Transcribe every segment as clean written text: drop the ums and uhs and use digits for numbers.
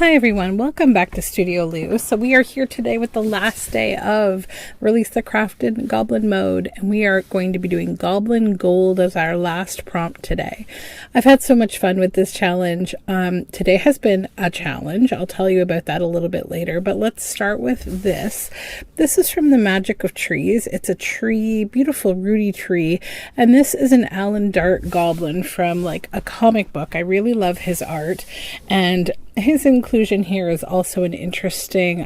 Hi everyone, welcome back to Studioloo. So we are here today with the last day of Release the Crafted Goblin mode, and we are going to be doing Goblin Gold as our last prompt today. I've had so much fun with this challenge. Today has been a challenge. I'll tell you about that a little bit later, but let's start with this. This is from the Magic of Trees. It's a tree, beautiful rooty tree, and this is an Alan Dart goblin from like a comic book. I really love his art, and his inclusion here is also an interesting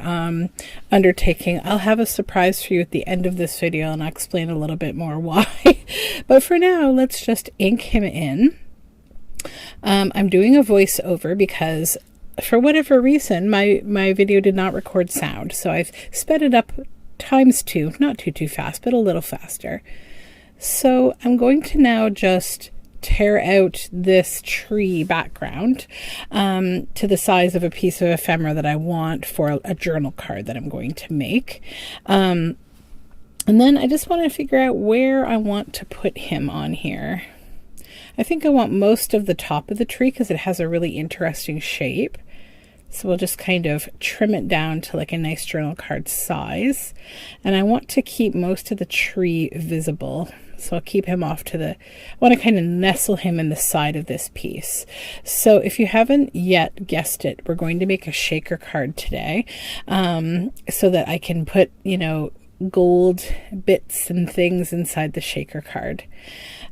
undertaking. I'll have a surprise for you at the end of this video, and I'll explain a little bit more why. But for now, let's just ink him in. I'm doing a voiceover because for whatever reason, my video did not record sound. So I've sped it up ×2, not too fast, but a little faster. So I'm going to now just tear out this tree background to the size of a piece of ephemera that I want for a journal card that I'm going to make. And then I just want to figure out where I want to put him on here. I think I want most of the top of the tree because it has a really interesting shape. So we'll just kind of trim it down to like a nice journal card size. And I want to keep most of the tree visible. So I'll keep him off to I want to kind of nestle him in the side of this piece. So if you haven't yet guessed it, we're going to make a shaker card today so that I can put, gold bits and things inside the shaker card.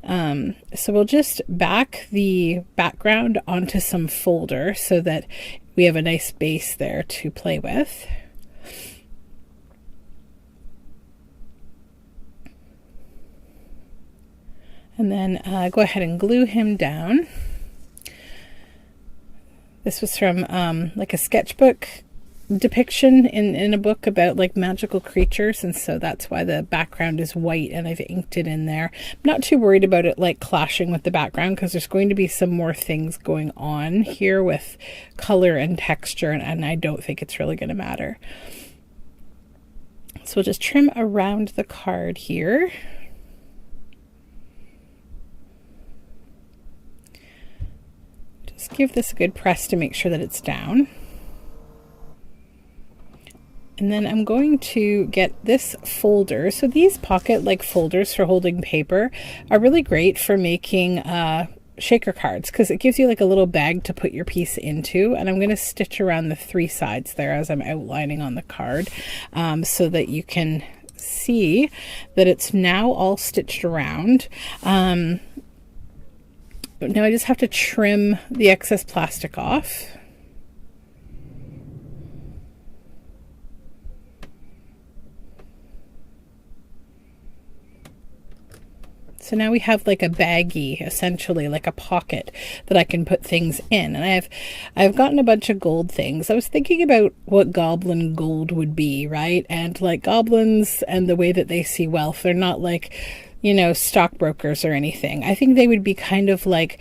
So we'll just back the background onto some folder so that we have a nice base there to play with. And then go ahead and glue him down. This was from like a sketchbook depiction in a book about like magical creatures, and so that's why the background is white and I've inked it in there. I'm not too worried about it like clashing with the background because there's going to be some more things going on here with color and texture, and I don't think it's really going to matter. So we'll just trim around the card here. Just give this a good press to make sure that it's down. And then I'm going to get this folder. So these pocket-like folders for holding paper are really great for making shaker cards because it gives you like a little bag to put your piece into. And I'm going to stitch around the 3 sides there as I'm outlining on the card so that you can see that it's now all stitched around. Now I just have to trim the excess plastic off. So now we have like a baggie, essentially like a pocket that I can put things in. And I've gotten a bunch of gold things. I was thinking about what goblin gold would be, right? And like goblins and the way that they see wealth, they're not like, stockbrokers or anything. I think they would be kind of like,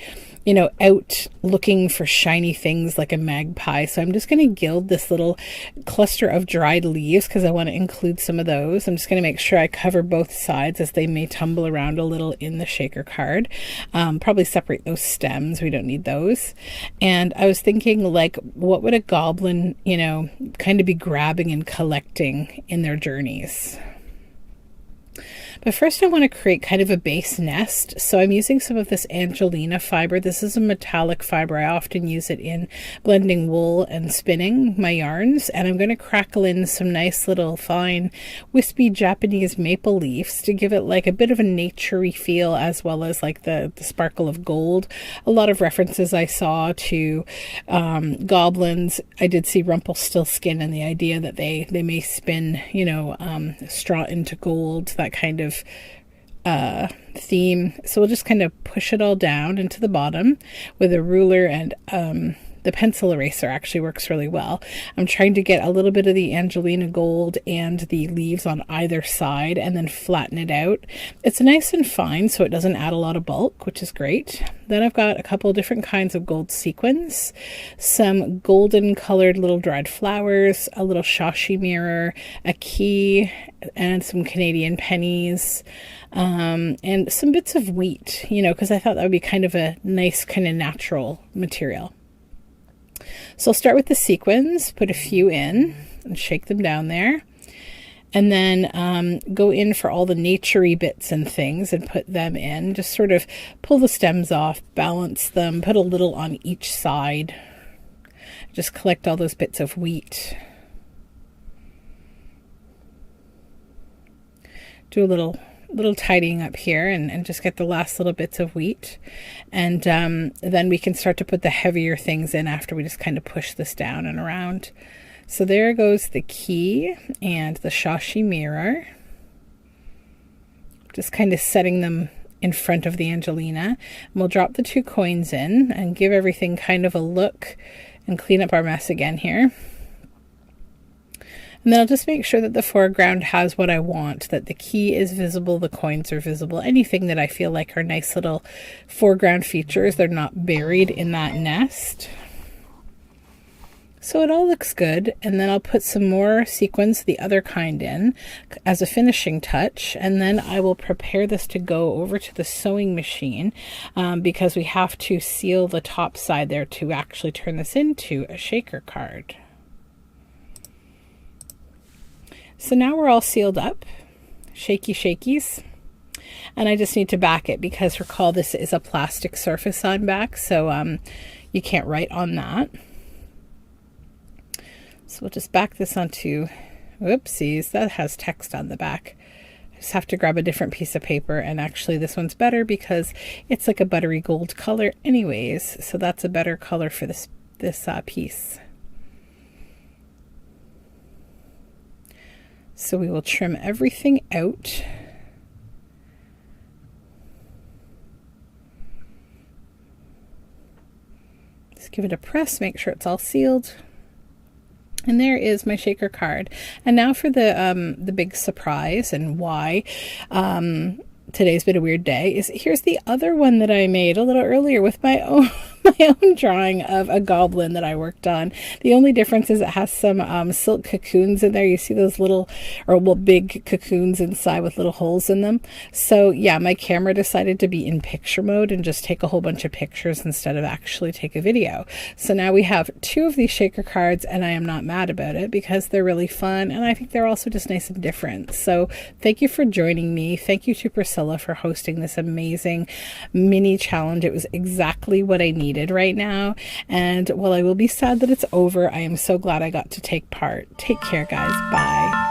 out looking for shiny things like a magpie. So I'm just going to gild this little cluster of dried leaves because I want to include some of those. I'm just going to make sure I cover both sides as they may tumble around a little in the shaker card. Probably separate those stems. We don't need those. And I was thinking like, what would a goblin, kind of be grabbing and collecting in their journeys? But first I want to create kind of a base nest. So I'm using some of this Angelina fiber. This is a metallic fiber. I often use it in blending wool and spinning my yarns. And I'm going to crackle in some nice little fine wispy Japanese maple leaves to give it like a bit of a nature-y feel as well as like the sparkle of gold. A lot of references I saw to goblins. I did see Rumpelstiltskin and the idea that they may spin, straw into gold, that kind of theme. So we'll just kind of push it all down into the bottom with a ruler, and the pencil eraser actually works really well. I'm trying to get a little bit of the Angelina gold and the leaves on either side and then flatten it out. It's nice and fine so it doesn't add a lot of bulk, which is great. Then I've got a couple of different kinds of gold sequins, some golden colored little dried flowers, a little shashi mirror, a key, and some Canadian pennies, and some bits of wheat, because I thought that would be kind of a nice kind of natural material. So I'll start with the sequins, put a few in and shake them down there. And then go in for all the naturey bits and things and put them in. Just sort of pull the stems off, balance them, put a little on each side. Just collect all those bits of wheat. Do a little tidying up here and just get the last little bits of wheat. And then we can start to put the heavier things in after we just kind of push this down and around. So there goes the key and the shashi mirror. Just kind of setting them in front of the Angelina. And we'll drop the 2 coins in and give everything kind of a look and clean up our mess again here. And then I'll just make sure that the foreground has what I want, that the key is visible, the coins are visible, anything that I feel like are nice little foreground features. They're not buried in that nest. So it all looks good, and then I'll put some more sequins, the other kind, in as a finishing touch, and then I will prepare this to go over to the sewing machine because we have to seal the top side there to actually turn this into a shaker card. So now we're all sealed up, shaky shakies, and I just need to back it because recall this is a plastic surface on back, so you can't write on that. So we'll just back this onto, whoopsies, that has text on the back. I just have to grab a different piece of paper, and actually this one's better because it's like a buttery gold color anyways, so that's a better color for this piece. So we will trim everything out. Just give it a press, make sure it's all sealed. And there is my shaker card. And now for the big surprise and why today's been a weird day is here's the other one that I made a little earlier with my own drawing of a goblin that I worked on. The only difference is it has some silk cocoons in there. You see those little, big cocoons inside with little holes in them. So yeah, my camera decided to be in picture mode and just take a whole bunch of pictures instead of actually take a video. So now we have 2 of these shaker cards, and I am not mad about it because they're really fun, and I think they're also just nice and different. So thank you for joining me. Thank you to Priscilla for hosting this amazing mini challenge. It was exactly what I needed right now, and while I will be sad that it's over, I am so glad I got to take part. Take care, guys. Bye.